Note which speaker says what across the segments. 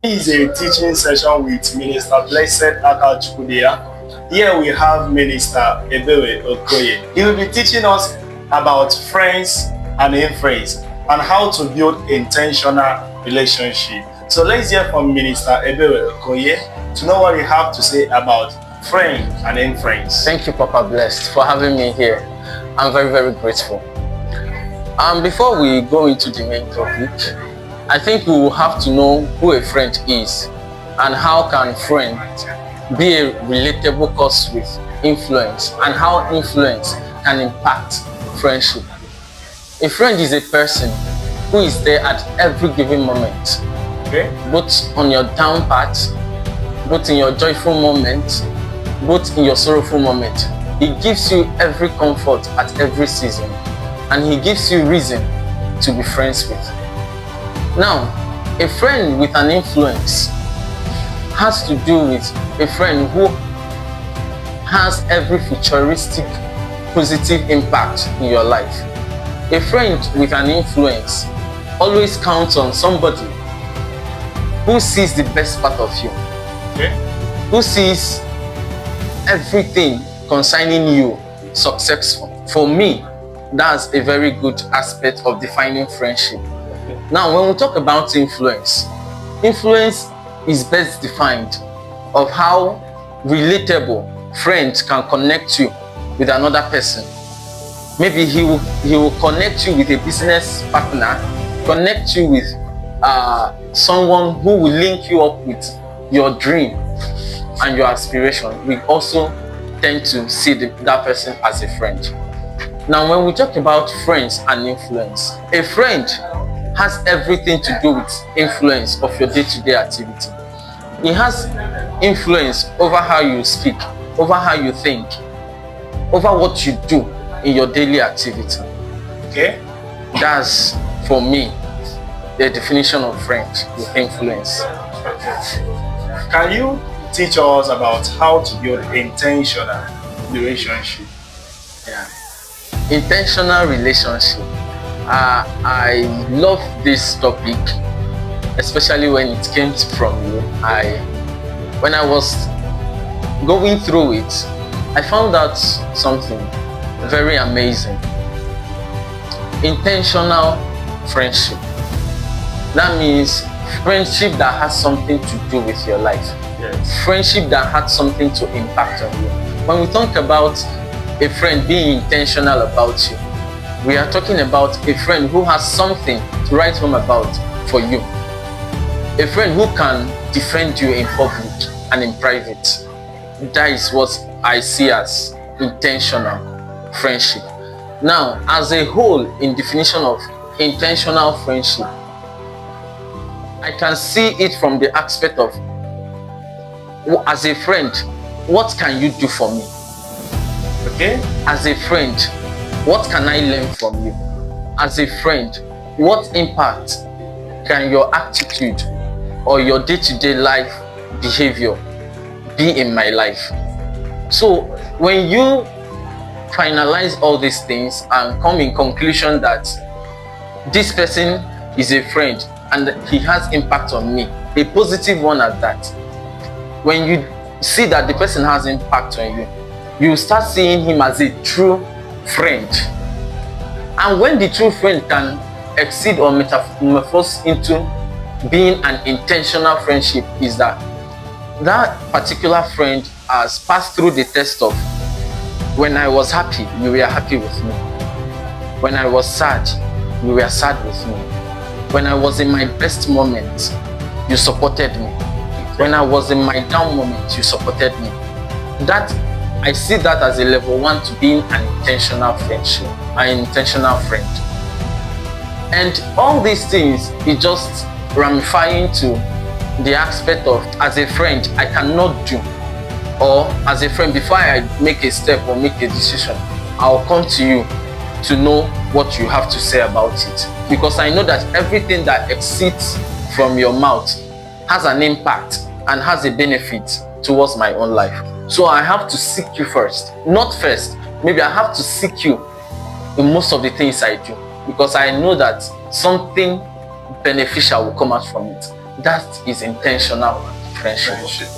Speaker 1: This is a teaching session with Minister Blessed Akachukudia. Here we have Minister Ebele Okoye. He will be teaching us about friends and influence and how to build intentional relationship. So let's hear from Minister Ebele Okoye to know what he have to say about friends and influence.
Speaker 2: Thank you, Papa Blessed, for having me here. I'm very, very grateful. Before we go into the main topic, I think we will have to know who a friend is and how can friend be a relatable cause with influence and how influence can impact friendship. A friend is a person who is there at every given moment,
Speaker 1: Okay?
Speaker 2: both on your down part, both in your joyful moment, both in your sorrowful moment. He gives you every comfort at every season, and he gives you reason to be friends with. Now, a friend with an influence has to do with a friend who has every futuristic positive impact in your life. A friend with an influence always counts on somebody who sees the best part of you,
Speaker 1: Okay?
Speaker 2: who sees everything concerning you successful. For me, that's a very good aspect of defining friendship. Now, when we talk about influence, influence is best defined of how relatable friends can connect you with another person. Maybe he will connect you with a business partner, connect you with someone who will link you up with your dream and your aspiration. We also tend to see that person as a friend. Now, when we talk about friends and influence, a friend has everything to do with influence of your day-to-day activity. It has influence over how you speak, over how you think, over what you do in your daily activity.
Speaker 1: Okay?
Speaker 2: That's, for me, the definition of friend with influence.
Speaker 1: Can you teach us about how to build intentional relationship?
Speaker 2: Yeah. Intentional relationship. I love this topic, especially when it came from you. When I was going through it, I found out something very amazing. Intentional friendship. That means friendship that has something to do with your life.
Speaker 1: Yes.
Speaker 2: Friendship that had something to impact on you. When we talk about a friend being intentional about you, we are talking about a friend who has something to write home about for you. A friend who can defend you in public and in private. That is what I see as intentional friendship. Now, as a whole, in definition of intentional friendship, I can see it from the aspect of, as a friend, what can you do for me?
Speaker 1: Okay?
Speaker 2: As a friend, what can I learn from you? As a friend, what impact can your attitude or your day-to-day life behavior be in my life? So when you finalize all these things and come in conclusion that this person is a friend and he has impact on me, a positive one at that, when you see that the person has impact on you, you start seeing him as a true friend. And when the true friend can exceed or metamorphose into being an intentional friendship, is that particular friend has passed through the test of, when I was happy, you were happy with me. When I was sad, you were sad with me. When I was in my best moment, you supported me. When I was in my down moment, you supported me. That, I see that as a level 1 to being an intentional friendship, an intentional friend. And all these things, it just ramifying to the aspect of, as a friend, I cannot do, or as a friend, before I make a step or make a decision, I'll come to you to know what you have to say about it. Because I know that everything that exceeds from your mouth has an impact and has a benefit towards my own life. So I have to seek you first. Not first, maybe I have to seek you in most of the things I do, because I know that something beneficial will come out from it. That is intentional friendship.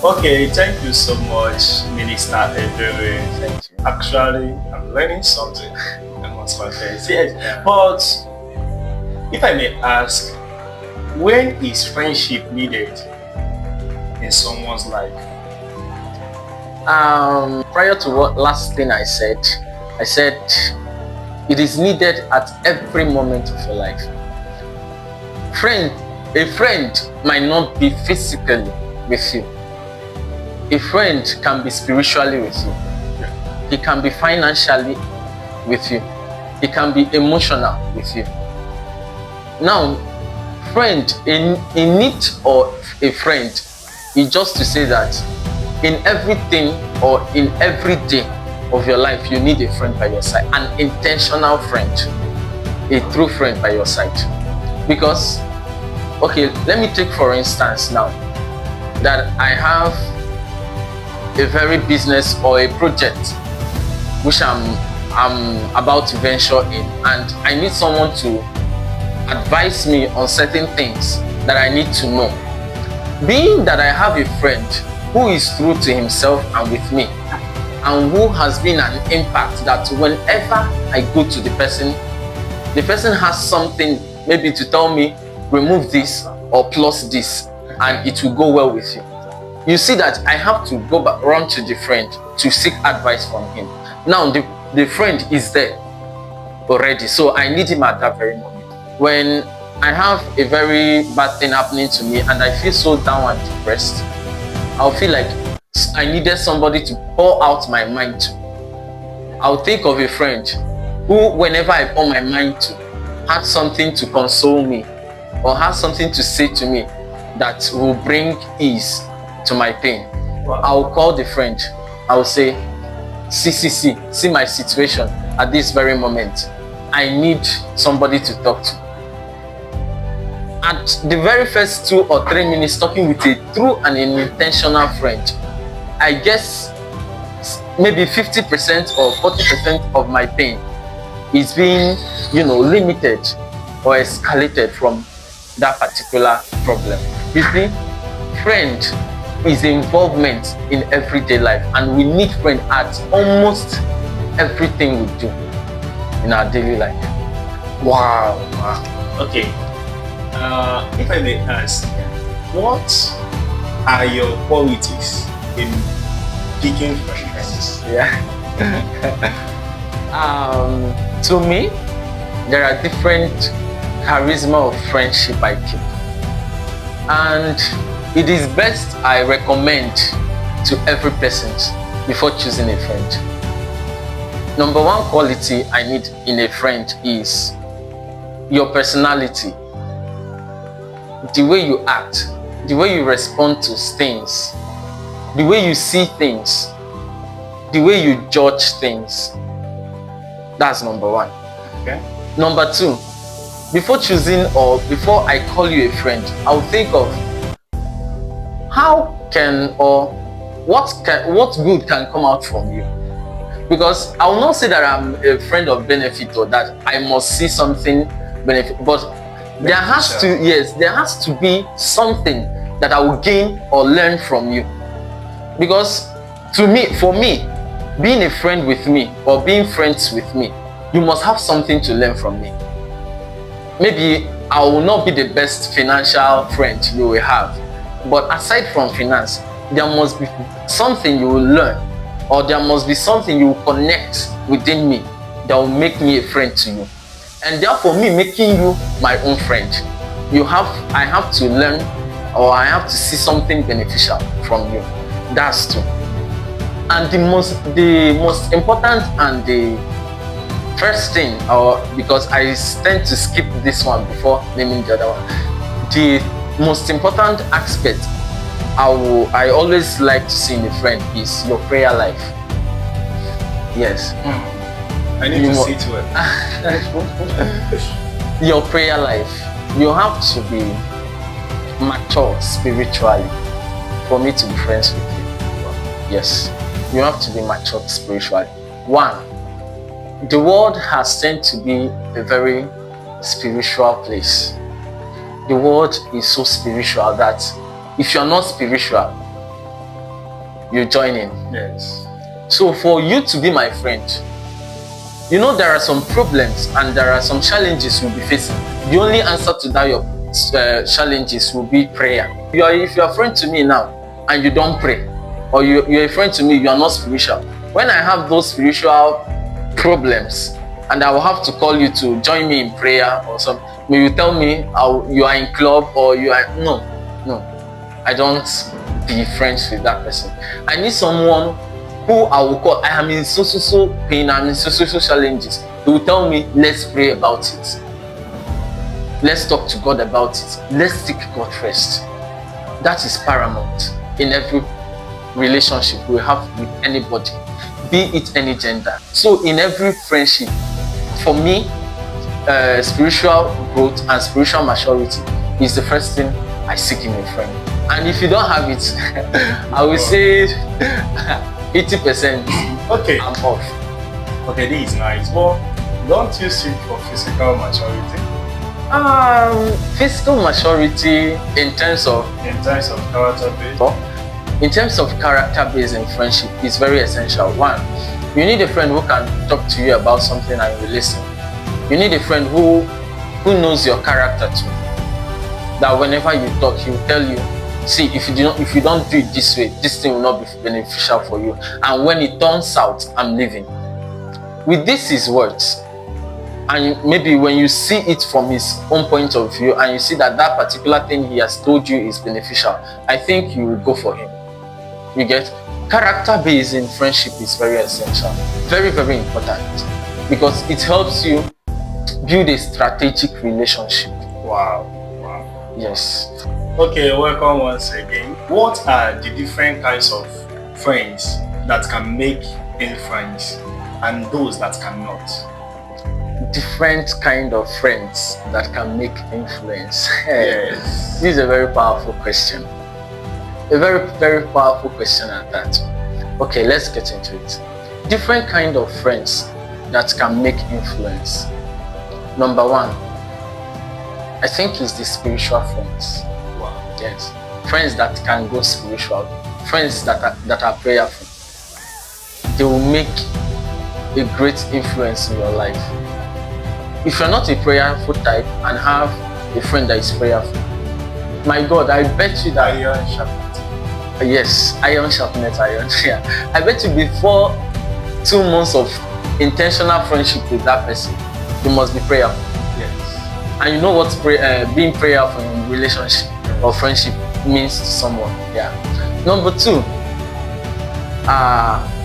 Speaker 1: Okay, thank you so much, Minister Ebele.
Speaker 2: Thank you.
Speaker 1: Actually, I'm learning something. I must confess. Yes, but if I may ask, when is friendship needed in someone's life?
Speaker 2: Prior to what last thing I said it is needed at every moment of your life. A friend might not be physically with you. A friend can be spiritually with you. He can be financially with you. He can be emotional with you. Now, friend, in it or a friend is just to say that in everything or in every day of your life, you need a friend by your side, an intentional friend, a true friend by your side. Because, okay, let me take for instance now that I have a very business or a project which I'm about to venture in, and I need someone to advise me on certain things that I need to know. Being that I have a friend who is true to himself and with me, and who has been an impact that whenever I go to the person has something maybe to tell me, remove this or plus this, and it will go well with you. You see that I have to go back, run to the friend to seek advice from him. Now the friend is there already, so I need him at that very moment. When I have a very bad thing happening to me and I feel so down and depressed, I'll feel like I needed somebody to pour out my mind to. I'll think of a friend who, whenever I pour my mind to, had something to console me or has something to say to me that will bring ease to my pain. I'll call the friend. I'll say, see my situation at this very moment. I need somebody to talk to. At the very first 2 or 3 minutes talking with a true and an intentional friend, I guess maybe 50% or 40% of my pain is being, limited or escalated from that particular problem. You see, friend is involvement in everyday life, and we need friend at almost everything we do in our daily life.
Speaker 1: Wow. Okay. If I may ask, what are your qualities in picking friends?
Speaker 2: Yeah. To me, there are different charisma of friendship I keep, and it is best I recommend to every person before choosing a friend. Number one quality I need in a friend is your personality, the way you act, the way you respond to things, the way you see things, the way you judge things. That's number one.
Speaker 1: Okay.
Speaker 2: Number two, before choosing or before I call you a friend, I'll think of how can or what good can come out from you. Because I will not say that I'm a friend of benefit or that I must see something benefit, but there has to be something that I will gain or learn from you. Because for me, being a friend with me or being friends with me, you must have something to learn from me. Maybe I will not be the best financial friend you will have, but aside from finance, there must be something you will learn, or there must be something you will connect within me that will make me a friend to you. And therefore, me making you my own friend, I have to learn, or I have to see something beneficial from you. That's two. And the most important and the first thing, or because I tend to skip this one before naming the other one, the most important aspect I always like to see in a friend is your prayer life. Yes.
Speaker 1: I need to see to it.
Speaker 2: Your prayer life. You have to be mature spiritually for me to be friends with you. Yes. You have to be mature spiritually. One, the world has tended to be a very spiritual place. the world is so spiritual that if you're not spiritual, you join in.
Speaker 1: Yes.
Speaker 2: So for you to be my friend, you know there are some problems and there are some challenges you'll be facing. The only answer to that your challenges will be prayer. If you're a friend to me now and you don't pray, or you're a friend to me, you are not spiritual. When I have those spiritual problems and I will have to call you to join me in prayer or something, you tell me you are in club or you are no, I don't be friends with that person. I need someone who I will call. I am in so pain, I'm in so challenges. They will tell me, let's pray about it. Let's talk to God about it. Let's seek God first. That is paramount in every relationship we have with anybody, be it any gender. So in every friendship, for me, spiritual growth and spiritual maturity is the first thing I seek in a friend. And if you don't have it, I will say 80%.
Speaker 1: Okay.
Speaker 2: I'm off.
Speaker 1: Okay, this is nice. But don't you seek for physical maturity?
Speaker 2: Physical maturity in terms of
Speaker 1: character based.
Speaker 2: In terms of character based in friendship is very essential. One, you need a friend who can talk to you about something and you listen. You need a friend who knows your character too. That whenever you talk, he will tell you, see, if you don't do it this way, this thing will not be beneficial for you. And when it turns out, I'm leaving. With this his words, and maybe when you see it from his own point of view and you see that that particular thing he has told you is beneficial, I think you will go for him. You get? Character based in friendship is very essential, very important, because it helps you build a strategic relationship.
Speaker 1: Wow.
Speaker 2: Yes.
Speaker 1: Okay, welcome once again. What are the different kinds of friends that can make influence and those that cannot?
Speaker 2: Different kind of friends that can make influence.
Speaker 1: Yes.
Speaker 2: This is a very powerful question. A very powerful question at that. Okay, let's get into it. Different kind of friends that can make influence. Number one, I think is the spiritual friends.
Speaker 1: Wow.
Speaker 2: Yes. Friends that can go spiritual. Friends that are prayerful. They will make a great influence in your life. If you're not a prayerful type and have a friend that is prayerful, my God, I bet you that
Speaker 1: Iron sharpens.
Speaker 2: yes, iron sharpens iron. Yeah. I bet you before 2 months of intentional friendship with that person, you must be prayerful.
Speaker 1: Yes.
Speaker 2: And you know what being prayerful in relationship or friendship means to someone. Yeah. Number two,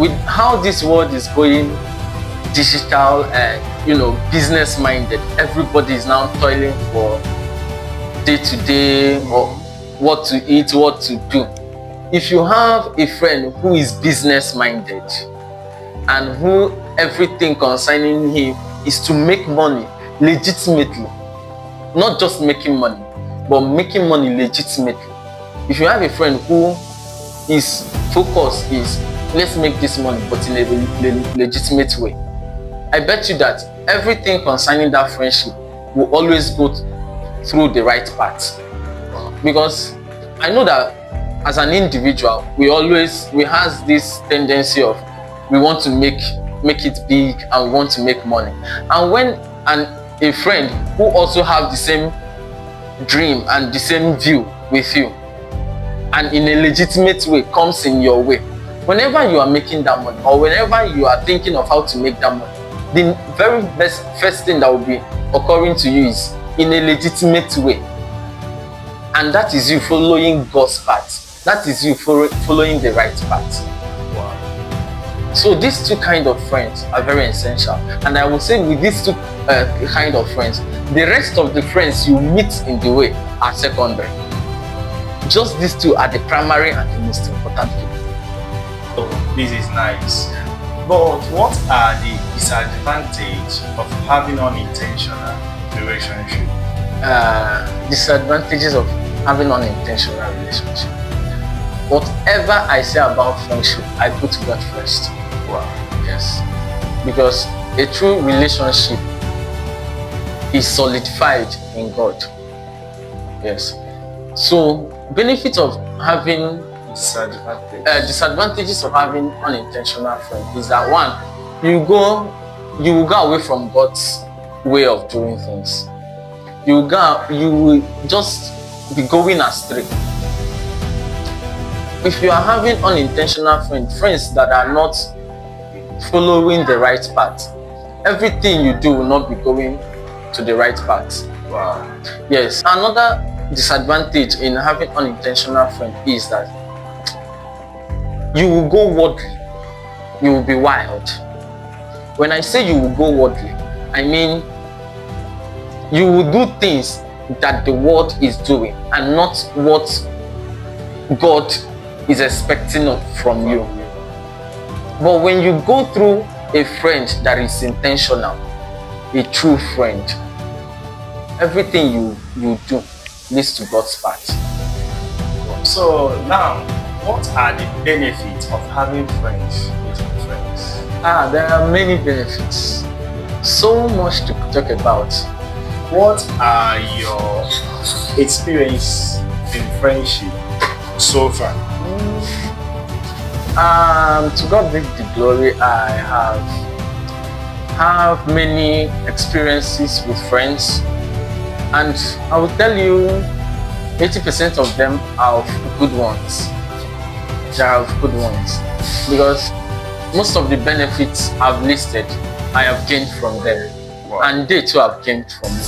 Speaker 2: with how this world is going digital and business minded, everybody is now toiling for day-to-day or what to eat, what to do. If you have a friend who is business minded and who everything concerning him is to make money legitimately, not just making money, but making money legitimately. If you have a friend who his focus is let's make this money but in a legitimate way, I bet you that everything concerning that friendship will always go through the right path. Because I know that as an individual, we has this tendency of we want to make it big and we want to make money. And when a friend who also have the same dream and the same view with you, and in a legitimate way comes in your way, whenever you are making that money or whenever you are thinking of how to make that money, the very first thing that will be occurring to you is in a legitimate way. And that is you following God's path. That is you following the right path.
Speaker 1: Wow.
Speaker 2: So these two kind of friends are very essential. And I would say with these two kind of friends, the rest of the friends you meet in the way are secondary. Just these two are the primary and the most important people.
Speaker 1: Oh, this is nice. But what are the disadvantages of having unintentional relationship?
Speaker 2: Disadvantages of having unintentional relationship. Whatever I say about friendship, I put God first.
Speaker 1: Wow.
Speaker 2: Yes. Because a true relationship is solidified in God. Yes. So benefit of having disadvantages of having unintentional friends is that one, you will go away from God's way of doing things. You will just be going astray. If you are having unintentional friends that are not following the right path, everything you do will not be going to the right path.
Speaker 1: Wow.
Speaker 2: Yes. Another disadvantage in having unintentional friends is that you will go worldly. You will be wild. When I say you will go worldly, I mean you will do things that the world is doing and not what God is expecting from you. But when you go through a friend that is intentional, a true friend, everything you do leads to God's path.
Speaker 1: So now, what are the benefits of having friends with friends?
Speaker 2: There are many benefits. So much to talk about.
Speaker 1: What are your experience in friendship so far?
Speaker 2: To God be the glory. I have many experiences with friends, and I will tell you 80% of them are good ones. They are good ones because most of the benefits I've listed I have gained from them.
Speaker 1: Wow.
Speaker 2: And they too have gained from me.